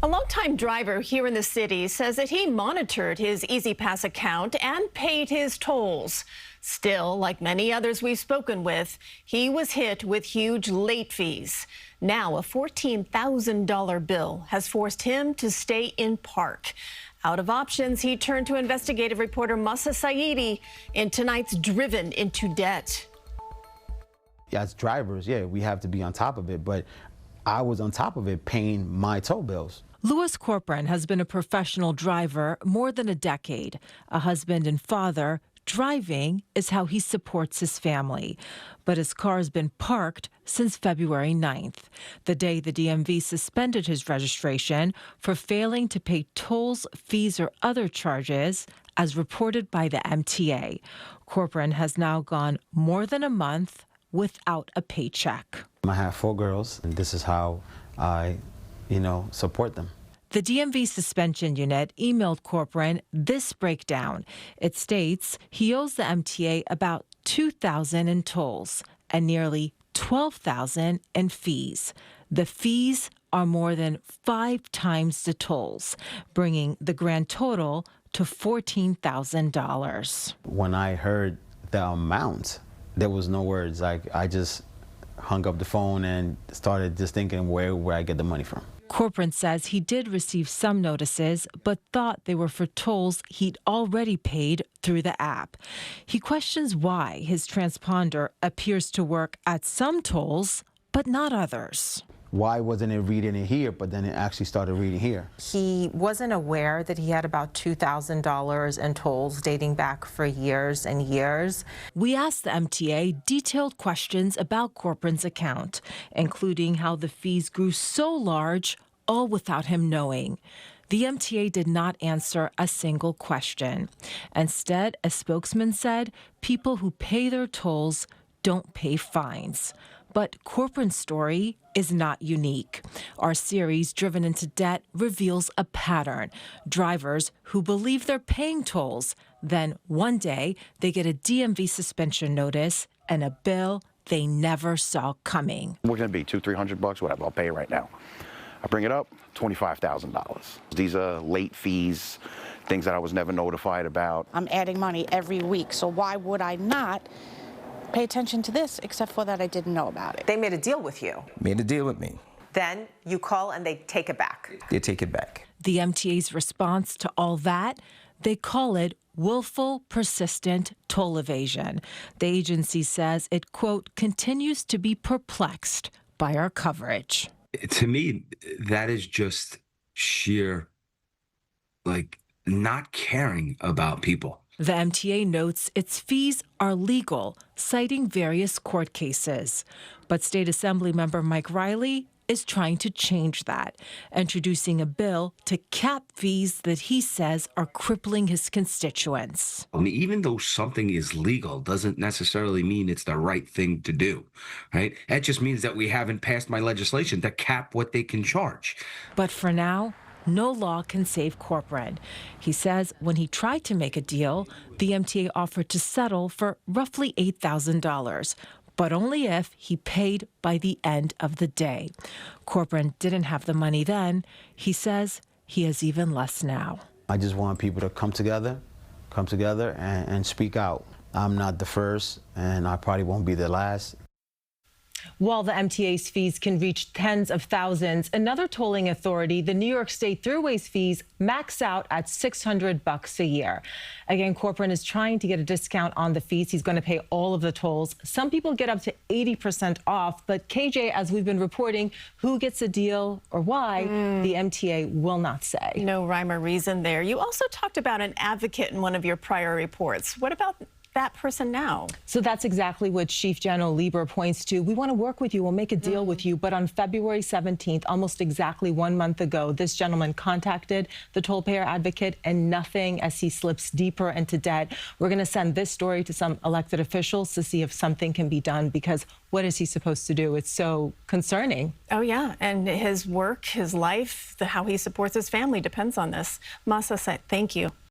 A longtime driver here in the city says that he monitored his E-ZPass account and paid his tolls. Still, like many others we've spoken with, he was hit with huge late fees. Now, a $14,000 bill has forced him to stay in park. Out of options, he turned to investigative reporter Mahsa Saeidi in tonight's Driven into Debt. As drivers, we have to be on top of it, but I was on top of it paying my toll bills. Louis Corcoran has been a professional driver more than a decade. A husband and father, driving is how he supports his family. But his car has been parked since February 9th, the day the DMV suspended his registration for failing to pay tolls, fees, or other charges, as reported by the MTA. Corcoran has now gone more than a month without a paycheck. I have 4 girls, and this is how I support them. The DMV suspension unit emailed Corcoran this breakdown. It states he owes the MTA about $2,000 in tolls and nearly $12,000 in fees. The fees are more than 5 times the tolls, bringing the grand total to $14,000. When I heard the amount, there was no words. I just hung up the phone and started just thinking where I get the money from. Corcoran says he did receive some notices, but thought they were for tolls he'd already paid through the app. He questions why his transponder appears to work at some tolls, but not others. Why wasn't it reading it here, but then it actually started reading here? He wasn't aware that he had about $2,000 in tolls dating back for years and years. We asked the MTA detailed questions about Corcoran's account, including how the fees grew so large, all without him knowing. The MTA did not answer a single question. Instead, a spokesman said people who pay their tolls don't pay fines. But Corcoran's story is not unique. Our series, Driven into Debt, reveals a pattern. Drivers who believe they're paying tolls, then one day they get a DMV suspension notice and a bill they never saw coming. What can it be, $200-300, whatever, I'll pay it right now. I bring it up, $25,000. These are late fees, things that I was never notified about. I'm adding money every week, so why would I not pay attention to this, except for that I didn't know about it? They made a deal with you. Made a deal with me. Then you call and they take it back. They take it back. The MTA's response to all that, they call it willful, persistent toll evasion. The agency says it, quote, continues to be perplexed by our coverage. To me, that is just sheer, not caring about people. The MTA notes its fees are legal, citing various court cases. But State Assembly member Mike Riley is trying to change that, introducing a bill to cap fees that he says are crippling his constituents. I mean, even though something is legal doesn't necessarily mean it's the right thing to do, right? That just means that we haven't passed my legislation to cap what they can charge. But for now, no law can save Corcoran. He says when he tried to make a deal, the MTA offered to settle for roughly $8,000, but only if he paid by the end of the day. Corcoran didn't have the money then. He says he has even less now. I just want people to come together and speak out. I'm not the first, and I probably won't be the last. While the MTA's fees can reach tens of thousands, another tolling authority, the New York State Thruways fees, max out at $600 a year. Again, Corcoran is trying to get a discount on the fees. He's going to pay all of the tolls. Some people get up to 80% off. But KJ, as we've been reporting, who gets a deal or why, the MTA will not say. No rhyme or reason there. You also talked about an advocate in one of your prior reports. What about that person now? So that's exactly what Chief General Lieber points to. We want to work with you. We'll make a deal with you. But on February 17th, almost exactly 1 month ago, this gentleman contacted the toll payer advocate and nothing as he slips deeper into debt. We're going to send this story to some elected officials to see if something can be done, because what is he supposed to do? It's so concerning. Oh, yeah. And his work, his life, how he supports his family depends on this. Mahsa, thank you.